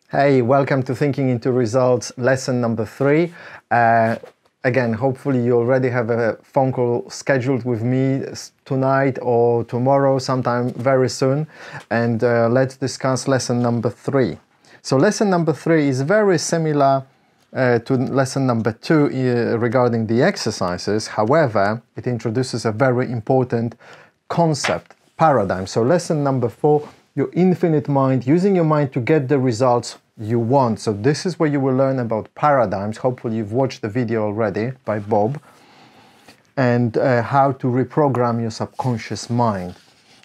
Hey, welcome to Thinking into Results lesson number 3. Again, hopefully you already have a phone call scheduled with me tonight or tomorrow, sometime very soon. And let's discuss lesson number 3. So lesson number 3 is very similar to lesson number 2 regarding the exercises. However, it introduces a very important concept, paradigm. So lesson number 4, your infinite mind, using your mind to get the results you want. So this is where you will learn about paradigms. Hopefully you've watched the video already by Bob, and how to reprogram your subconscious mind.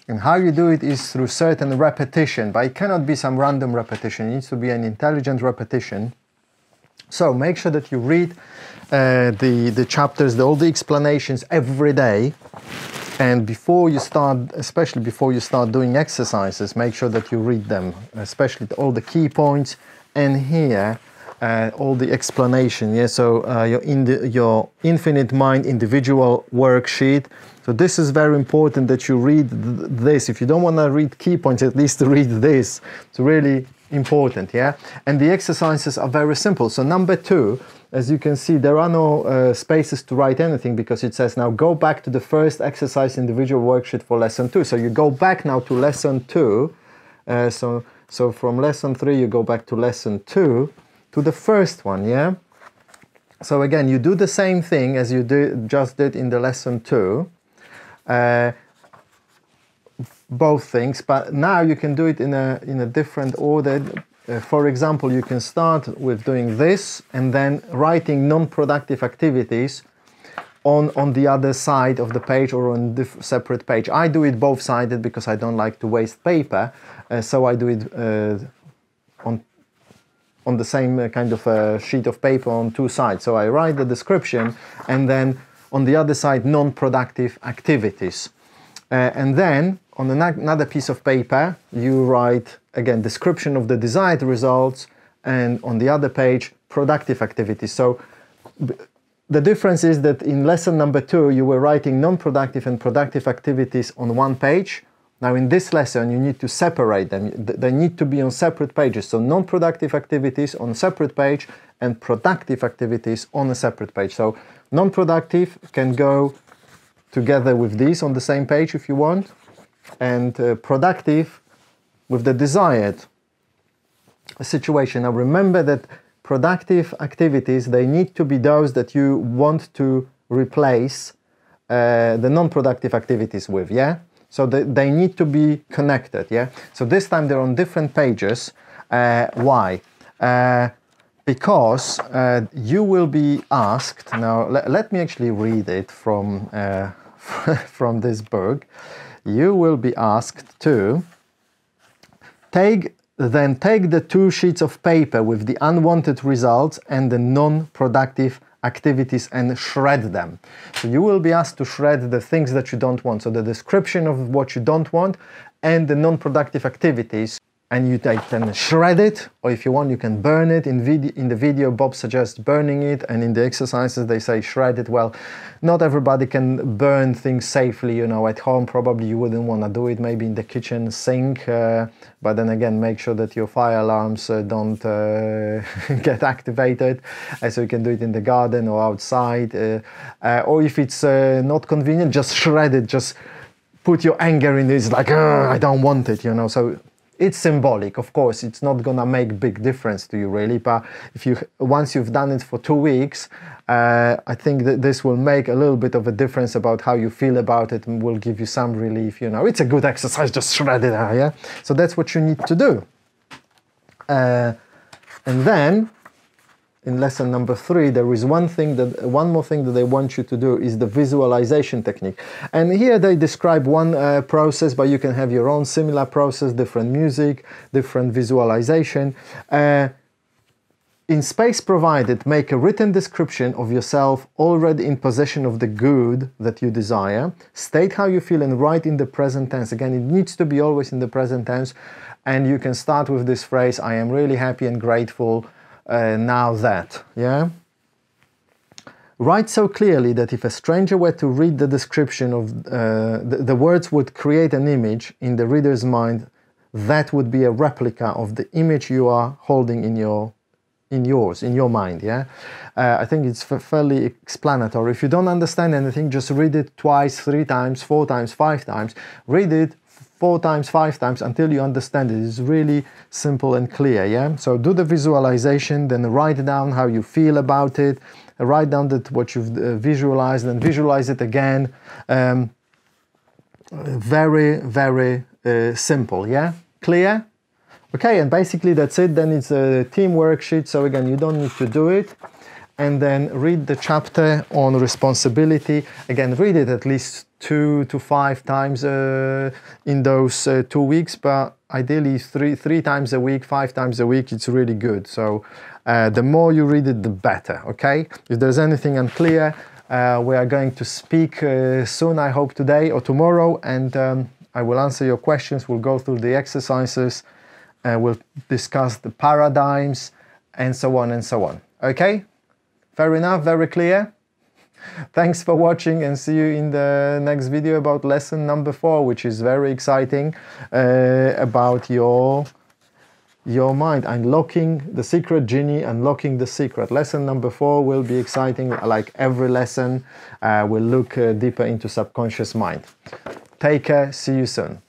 And how you do it is through certain repetition, but it cannot be some random repetition. It needs to be an intelligent repetition. So make sure that you read the chapters, all the explanations every day. And before you start, especially before you start doing exercises, make sure that you read them, especially all the key points, and here all the explanation. Yeah, so your infinite mind individual worksheet. So this is very important that you read this. If you don't want to read key points, at least read this. It's really important. Yeah, and the exercises are very simple. So number 2. As you can see, there are no spaces to write anything because it says now go back to the first exercise individual worksheet for lesson 2. So you go back now to lesson 2. So from lesson 3 you go back to lesson 2 to the first one, yeah? So again, you do the same thing as you just did in the lesson 2. Both things, but now you can do it in a different order. For example, you can start with doing this and then writing non-productive activities on the other side of the page or on the separate page. I do it both-sided because I don't like to waste paper, so I do it on the same kind of sheet of paper on 2 sides. So I write the description and then on the other side non-productive activities. And then on another piece of paper you write again description of the desired results, and on the other page productive activities. So the difference is that in lesson number 2 you were writing non-productive and productive activities on one page. Now in this lesson you need to separate them. They need to be on separate pages. So non-productive activities on a separate page and productive activities on a separate page. So non-productive can go together with these on the same page if you want, and productive with the desired situation. Now remember that productive activities, they need to be those that you want to replace the non-productive activities with, yeah? So they need to be connected, yeah? So this time they're on different pages. Why? Because you will be asked, now let me actually read it from, from this book. You will be asked to take the 2 sheets of paper with the unwanted results and the non-productive activities and shred them. So you will be asked to shred the things that you don't want. So the description of what you don't want and the non-productive activities. And you can shred it, or if you want you can burn it. In the video Bob suggests burning it, and in the exercises they say shred it. Well, not everybody can burn things safely, you know. At home probably you wouldn't want to do it, maybe in the kitchen sink, but then again make sure that your fire alarms don't get activated, so you can do it in the garden or outside, or if it's not convenient, just shred it, just put your anger in it. It's like, I don't want it, you know. So it's symbolic, of course. It's not gonna make big difference to you really, but if once you've done it for 2 weeks, I think that this will make a little bit of a difference about how you feel about it, and will give you some relief, you know. It's a good exercise, just shred it out, yeah? So that's what you need to do. And then in lesson number 3, there is one more thing that they want you to do is the visualization technique. And here they describe one process, but you can have your own similar process, different music, different visualization. In space provided, make a written description of yourself already in possession of the good that you desire. State how you feel and write in the present tense. Again, it needs to be always in the present tense. And you can start with this phrase, I am really happy and grateful now that, yeah? Write so clearly that if a stranger were to read the description of the words would create an image in the reader's mind that would be a replica of the image you are holding in your mind. Yeah, I think it's fairly explanatory. If you don't understand anything, just read it twice, 3 times, 4 times, 5 times. Read it 4 times, 5 times until you understand it. It's really simple and clear. Yeah, so do the visualization, then write down how you feel about it, write down what you've visualized, and visualize it again. Very, very simple. Yeah, clear? Okay, and basically that's it. Then it's a team worksheet, so again, you don't need to do it. And then read the chapter on responsibility. Again, read it at least 2 to 5 times in those 2 weeks, but ideally 3 times a week, 5 times a week, it's really good. So the more you read it, the better, okay? If there's anything unclear, we are going to speak soon, I hope today or tomorrow, and I will answer your questions. We'll go through the exercises, we'll discuss the paradigms, and so on and so on. Okay? Fair enough? Very clear? Thanks for watching, and see you in the next video about lesson number 4, which is very exciting, about your mind, unlocking the secret genie, unlocking the secret. Lesson number 4 will be exciting. Like every lesson, we'll look deeper into subconscious mind. Take care. See you soon.